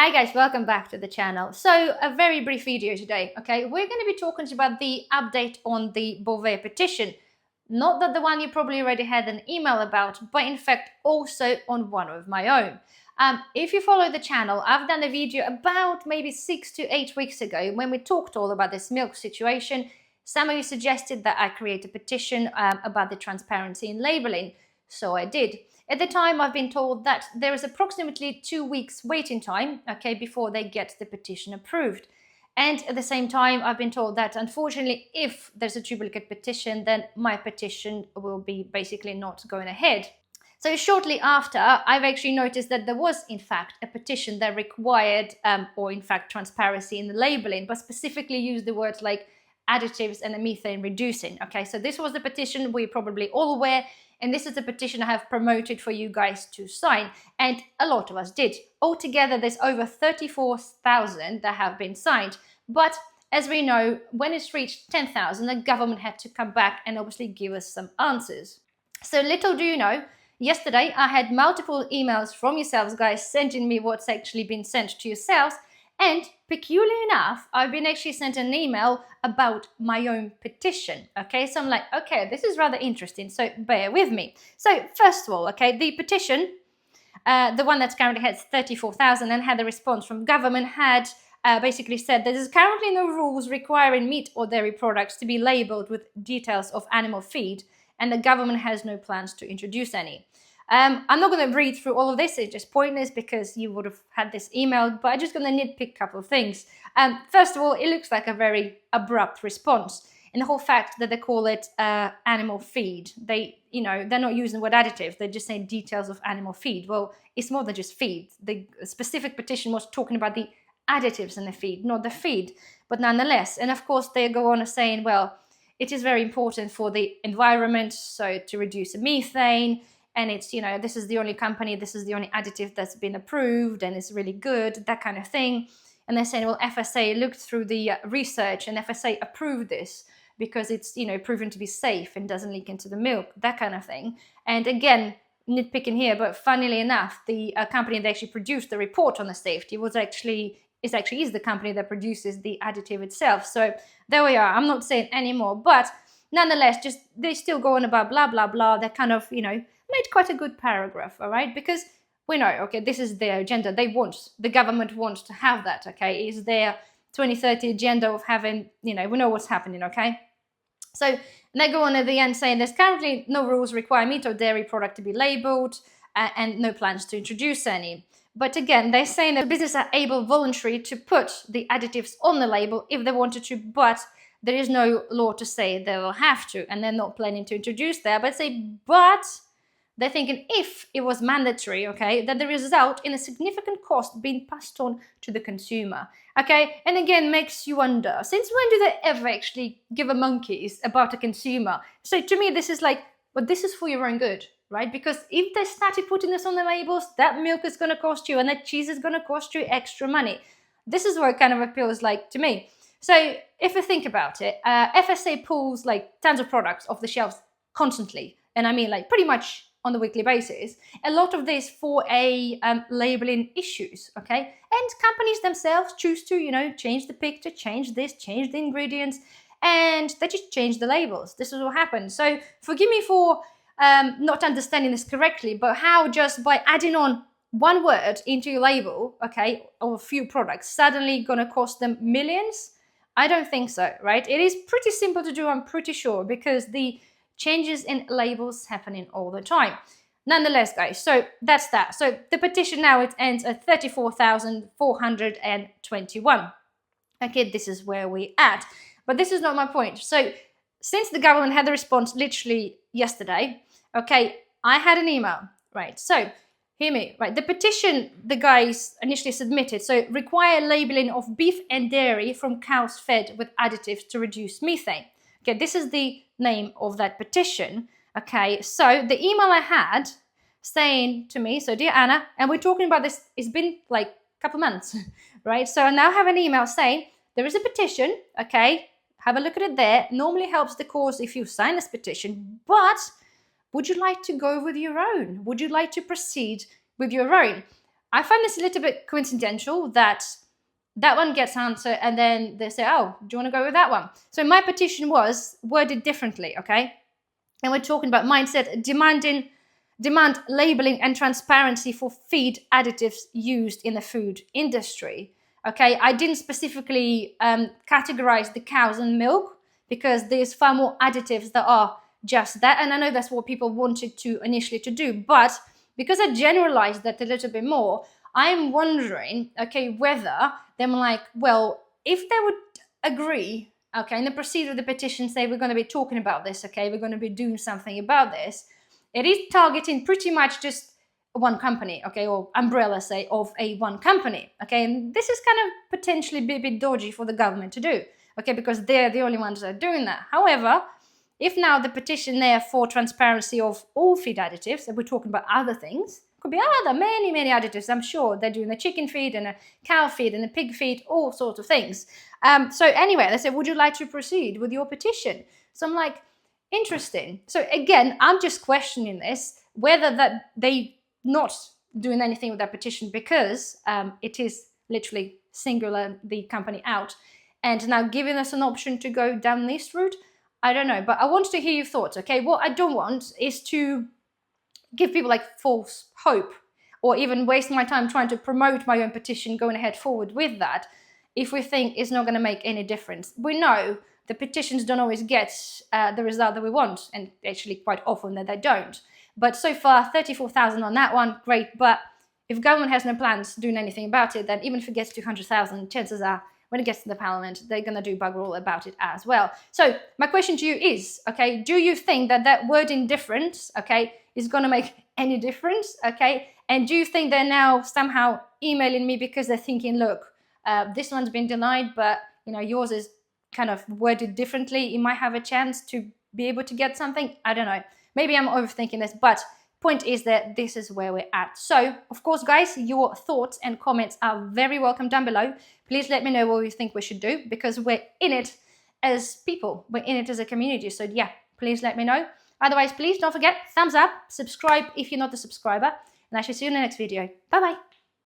Hi guys, welcome back to the channel. So a very brief video today, okay? We're going to be talking about the update on the Bovaer petition. Not that the one you probably already had an email about, but in fact also on one of my own. If you follow the channel, I've done a video about maybe 6 to 8 weeks ago when we talked all about this milk situation. Some of you suggested that I create a petition about the transparency in labeling, so I did. At the time, I've been told that there is approximately 2 weeks waiting time, okay, before they get the petition approved. And at the same time, I've been told that unfortunately, if there's a duplicate petition, then my petition will be basically not going ahead. So shortly after, I've actually noticed that there was, in fact, a petition that required, or in fact, transparency in the labeling, but specifically used the words like additives and methane reducing. Okay, so this was the petition we're probably all aware. And this is a petition I have promoted for you guys to sign, and a lot of us did. Altogether, there's over 34,000 that have been signed. But as we know, when it's reached 10,000, the government had to come back and obviously give us some answers. So little do you know, yesterday I had multiple emails from yourselves guys sending me what's actually been sent to yourselves. And peculiarly enough, I've been actually sent an email about my own petition. Okay, so I'm like, okay, this is rather interesting, so bear with me. So first of all, okay, the petition, the one that's currently has 34,000 and had a response from government, had basically said there is currently no rules requiring meat or dairy products to be labeled with details of animal feed, and the government has no plans to introduce any. I'm not going to read through all of this, it's just pointless because you would have had this email, but I'm just going to nitpick a couple of things. First of all, it looks like a very abrupt response. And the whole fact that they call it animal feed, they're not using the word additives, they're just saying details of animal feed. Well, it's more than just feed. The specific petition was talking about the additives in the feed, not the feed, but nonetheless. And of course, they go on as saying, well, it is very important for the environment, so to reduce the methane. And it's, this is the only company, this is the only additive that's been approved and it's really good, that kind of thing. And they're saying, well, FSA looked through the research and FSA approved this because it's, proven to be safe and doesn't leak into the milk, that kind of thing. And again, nitpicking here, but funnily enough, the company that actually produced the report on the safety is the company that produces the additive itself. So there we are. I'm not saying anymore, but nonetheless, they still go on about blah, blah, blah. That kind of, made quite a good paragraph, all right? Because we know, okay, this is their agenda. The government wants to have that, okay? Is their 2030 agenda of having, we know what's happening, okay? So they go on at the end saying there's currently no rules require meat or dairy product to be labeled and no plans to introduce any. But again, they're saying that businesses are able voluntarily to put the additives on the label if they wanted to, but there is no law to say they will have to, and they're not planning to introduce that. But they're thinking if it was mandatory, okay, that the result in a significant cost being passed on to the consumer, okay? And again, makes you wonder, since when do they ever actually give a monkeys about a consumer? So to me, this is like, well, this is for your own good, right? Because if they started putting this on the labels, that milk is going to cost you and that cheese is going to cost you extra money. This is what it kind of appeals like to me. So if you think about it, FSA pulls like tons of products off the shelves constantly. And I mean like pretty much on the weekly basis, a lot of this for labeling issues, okay? And companies themselves choose to, change the picture, change this, change the ingredients, and they just change the labels. This is what happens. So forgive me for not understanding this correctly, but how just by adding on one word into your label, okay, of a few products, suddenly gonna cost them millions? I don't think so, right? It is pretty simple to do, I'm pretty sure, because the changes in labels happening all the time. Nonetheless, guys, so that's that. So the petition now, it ends at 34,421. Okay, this is where we're at. But this is not my point. So since the government had the response literally yesterday, okay, I had an email, right? So hear me, right? The petition the guys initially submitted, so require labeling of beef and dairy from cows fed with additives to reduce methane. Okay, this is the name of that petition. Okay, so the email I had saying to me, so dear Anna, and we're talking about this, it's been like a couple months, right? So I now have an email saying there is a petition, okay, have a look at it there. Normally helps the cause if you sign this petition, but would you like to go with your own? Would you like to proceed with your own? I find this a little bit coincidental that that one gets answered and then they say, oh, do you want to go with that one? So my petition was worded differently, okay? And we're talking about mindset, demand labeling and transparency for feed additives used in the food industry. Okay, I didn't specifically categorize the cows and milk because there's far more additives that are just that. And I know that's what people wanted to initially to do. But because I generalized that a little bit more, I'm wondering, okay, whether they're like, well, if they would agree, okay, and they proceed with the petition, say we're going to be talking about this, okay, we're going to be doing something about this, it is targeting pretty much just one company, okay, or umbrella, say, of a one company, okay, and this is kind of potentially a bit dodgy for the government to do, okay, because they're the only ones that are doing that. However, if now the petition there for transparency of all feed additives, and we're talking about other things, could be other many additives, I'm sure they're doing the chicken feed and a cow feed and a pig feed, all sorts of things. So anyway, they said, would you like to proceed with your petition? So I'm like, interesting. So again, I'm just questioning this, whether that they not doing anything with that petition because it is literally singular the company out, and now giving us an option to go down this route. I don't know, but I want to hear your thoughts, okay? What I don't want is to give people like false hope or even waste my time trying to promote my own petition, going ahead forward with that, if we think it's not going to make any difference. We know the petitions don't always get the result that we want, and actually quite often that they don't. But so far, 34,000 on that one, great. But if government has no plans doing anything about it, then even if it gets 200,000, chances are when it gets to the parliament, they're going to do bugger all about it as well. So my question to you is, okay, do you think that that wording difference, okay, is going to make any difference, okay? And do you think they're now somehow emailing me because they're thinking, look, this one's been denied, but yours is kind of worded differently. You might have a chance to be able to get something. I don't know. Maybe I'm overthinking this, but point is that this is where we're at. So, of course, guys, your thoughts and comments are very welcome down below. Please let me know what you think we should do, because we're in it as people. We're in it as a community. So, yeah, please let me know. Otherwise, please don't forget, thumbs up, subscribe if you're not a subscriber, and I shall see you in the next video. Bye-bye.